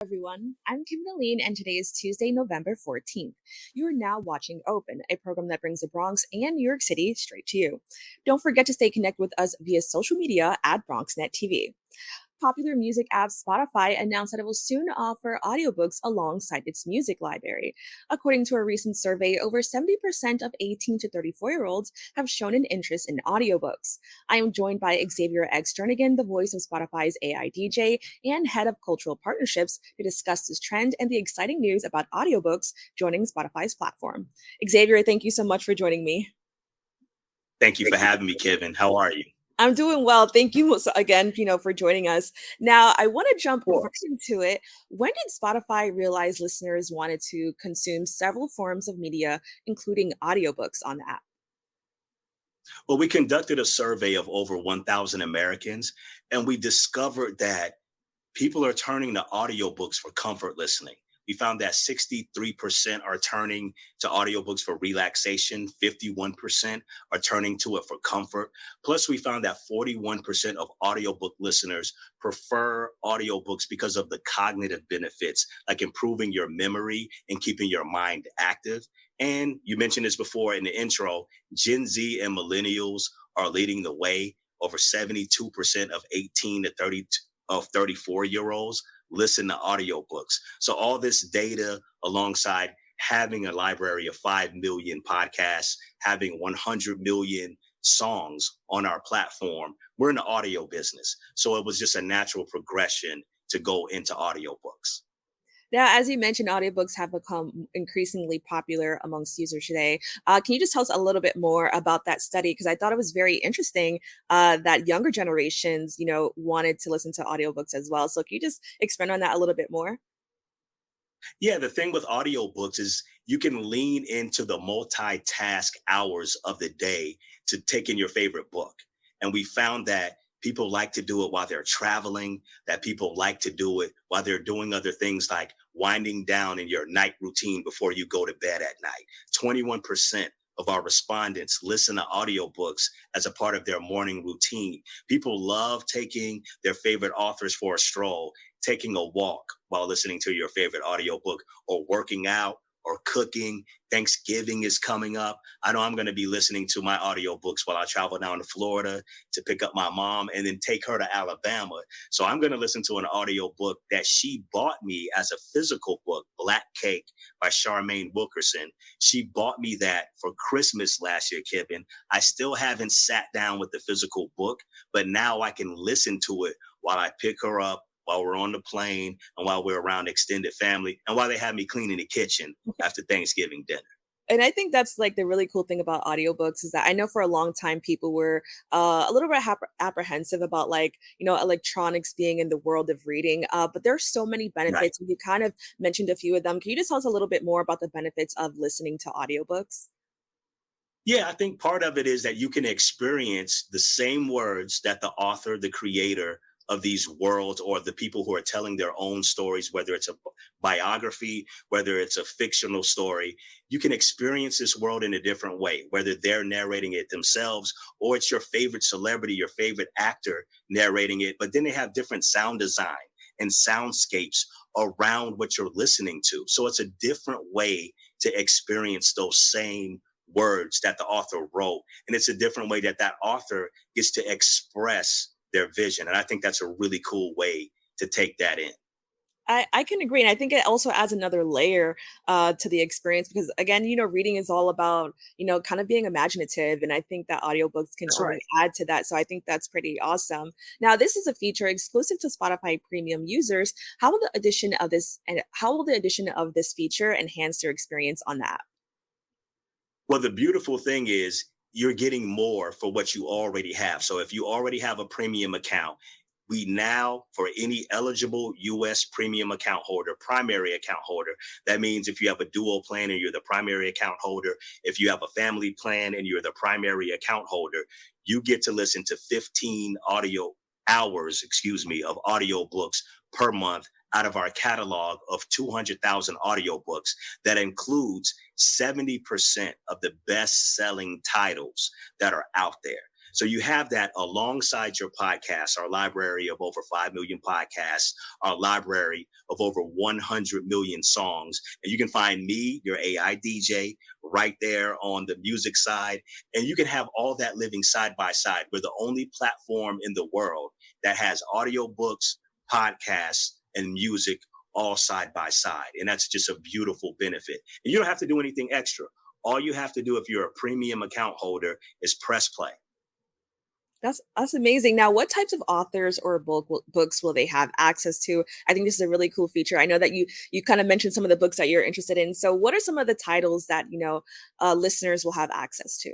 Everyone. I'm Kibin Alleyne, and today is Tuesday, November 14th. You are now watching Open, a program that brings the Bronx and New York City straight to you. Don't forget to stay connected with us via social media at BronxNet TV. Popular music app Spotify announced that it will soon offer audiobooks alongside its music library. According to a recent survey, over 70% of 18 to 34-year-olds have shown an interest in audiobooks. I am joined by Xavier Jernigan, the voice of Spotify's AI DJ and head of cultural partnerships, to discuss this trend and the exciting news about audiobooks joining Spotify's platform. Xavier, thank you so much for joining me. Thank you for having me, Kevin. How are you? I'm doing well. Thank you again, for joining us. Now, I want to jump right into it. When did Spotify realize listeners wanted to consume several forms of media, including audiobooks on the app? Well, we conducted a survey of over 1,000 Americans, and we discovered that people are turning to audiobooks for comfort listening. We found that 63% are turning to audiobooks for relaxation, 51% are turning to it for comfort. Plus, we found that 41% of audiobook listeners prefer audiobooks because of the cognitive benefits, like improving your memory and keeping your mind active. And you mentioned this before in the intro, Gen Z and millennials are leading the way. Over 72% of 18 to 30 of 34-year-olds listen to audiobooks. So all this data alongside having a library of 5 million podcasts, having 100 million songs on our platform, we're in the audio business. So it was just a natural progression to go into audiobooks. Now, as you mentioned, audiobooks have become increasingly popular amongst users today. Can you just tell us a little bit more about that study? Because I thought it was very interesting that younger generations, wanted to listen to audiobooks as well. So can you just expand on that a little bit more? Yeah, the thing with audiobooks is you can lean into the multitask hours of the day to take in your favorite book. And we found that people like to do it while they're traveling, that people like to do it while they're doing other things like winding down in your night routine before you go to bed at night. 21% of our respondents listen to audiobooks as a part of their morning routine. People love taking their favorite authors for a stroll, taking a walk while listening to your favorite audiobook, or working out or cooking. Thanksgiving is coming up. I know I'm going to be listening to my audiobooks while I travel down to Florida to pick up my mom and then take her to Alabama. So I'm going to listen to an audiobook that she bought me as a physical book, Black Cake by Charmaine Wilkerson. She bought me that for Christmas last year, Kevin. I still haven't sat down with the physical book, but now I can listen to it while I pick her up, while we're on the plane, and while we're around extended family, and while they have me cleaning the kitchen after Thanksgiving dinner. And I think that's like the really cool thing about audiobooks is that I know for a long time people were a little bit apprehensive about electronics being in the world of reading. But there's so many Right. benefits. You kind of mentioned a few of them. Can you just tell us a little bit more about the benefits of listening to audiobooks? Yeah, I think part of it is that you can experience the same words that the author, the creator of these worlds, or the people who are telling their own stories, whether it's a biography, whether it's a fictional story. You can experience this world in a different way, whether they're narrating it themselves or it's your favorite celebrity, your favorite actor narrating it. But then they have different sound design and soundscapes around what you're listening to. So it's a different way to experience those same words that the author wrote. And it's a different way that that author gets to express their vision. And I think that's a really cool way to take that in. I can agree. And I think it also adds another layer to the experience because, again, reading is all about, kind of being imaginative. And I think that audiobooks can That's only right. add to that. So I think that's pretty awesome. Now, this is a feature exclusive to Spotify premium users. How will the addition of this feature enhance your experience on the app? Well, the beautiful thing is you're getting more for what you already have. So if you already have a premium account, we now, for any eligible US premium account holder, primary account holder, that means if you have a dual plan and you're the primary account holder, if you have a family plan and you're the primary account holder, you get to listen to 15 audio hours, of audiobooks per month out of our catalog of 200,000 audiobooks that includes 70% of the best selling titles that are out there. So you have that alongside your podcast, our library of over 5 million podcasts, our library of over 100 million songs. And you can find me, your AI DJ, right there on the music side. And you can have all that living side by side. We're the only platform in the world that has audiobooks, podcasts, and music all side by side. And that's just a beautiful benefit. And you don't have to do anything extra. All you have to do if you're a premium account holder is press play. That's amazing. Now, what types of authors or books will they have access to? I think this is a really cool feature. I know that you kind of mentioned some of the books that you're interested in. So, what are some of the titles that listeners will have access to?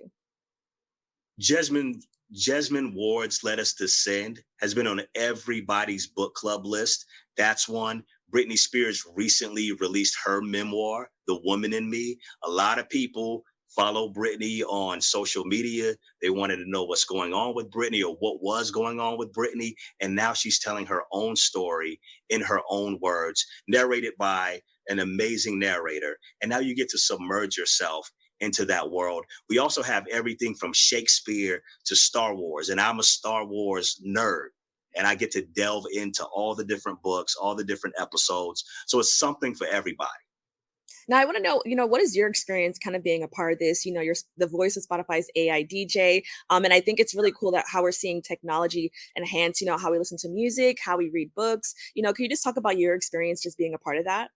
Jasmine Jasmine Ward's Let Us Descend has been on everybody's book club list. That's one. Britney Spears recently released her memoir, The Woman in Me. A lot of people follow Britney on social media. They wanted to know what's going on with Britney or what was going on with Britney. And now she's telling her own story in her own words, narrated by an amazing narrator. And now you get to submerge yourself into that world. We also have everything from Shakespeare to Star Wars. And I'm a Star Wars nerd. And I get to delve into all the different books, all the different episodes. So it's something for everybody. Now, I want to know, what is your experience kind of being a part of this? You're the voice of Spotify's AI DJ, and I think it's really cool that how we're seeing technology enhance, how we listen to music, how we read books. Can you just talk about your experience just being a part of that?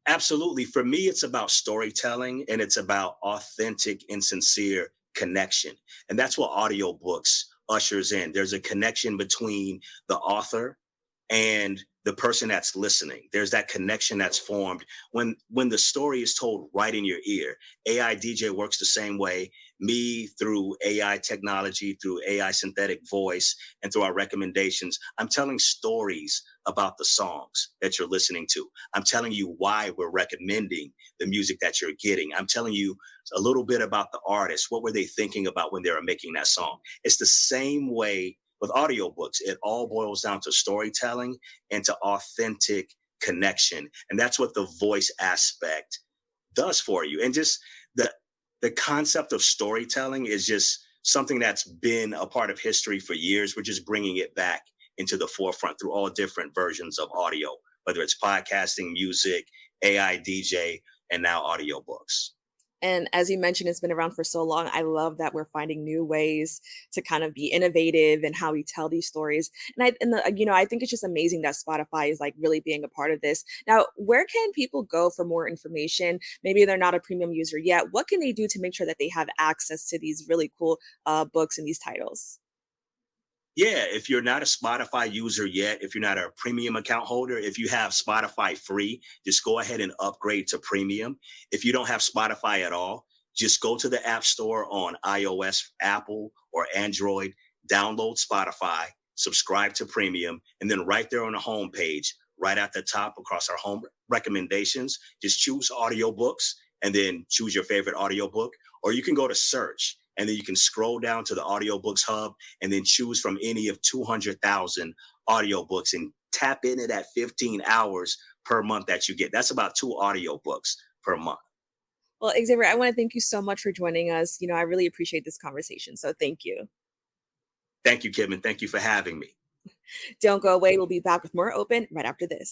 Absolutely. For me, it's about storytelling and it's about authentic and sincere connection. And that's what audiobooks ushers in. There's a connection between the author and the person that's listening. There's that connection that's formed when the story is told right in your ear. AI DJ works the same way. Me, through AI technology, through AI synthetic voice, and through our recommendations, I'm telling stories about the songs that you're listening to. I'm telling you why we're recommending the music that you're getting. I'm telling you a little bit about the artist. What were they thinking about when they were making that song? It's the same way with audiobooks. It all boils down to storytelling and to authentic connection. And that's what the voice aspect does for you. And just the the concept of storytelling is just something that's been a part of history for years. We're just bringing it back into the forefront through all different versions of audio, whether it's podcasting, music, AI DJ, and now audiobooks. And as you mentioned, it's been around for so long. I love that we're finding new ways to kind of be innovative and how we tell these stories. I think it's just amazing that Spotify is like really being a part of this. Now, where can people go for more information? Maybe they're not a premium user yet. What can they do to make sure that they have access to these really cool books and these titles? Yeah, if you're not a Spotify user yet, if you're not a premium account holder, if you have Spotify free, just go ahead and upgrade to premium. If you don't have Spotify at all, just go to the App Store on iOS, Apple, or Android, download Spotify, subscribe to premium, and then right there on the home page, right at the top across our home recommendations, just choose audiobooks and then choose your favorite audiobook. Or you can go to search and then you can scroll down to the audiobooks hub and then choose from any of 200,000 audiobooks and tap in at that 15 hours per month that you get. That's about two audiobooks per month. Well, Xavier, I want to thank you so much for joining us. I really appreciate this conversation. So thank you. Thank you, Kibin. Thank you for having me. Don't go away. We'll be back with more open right after this.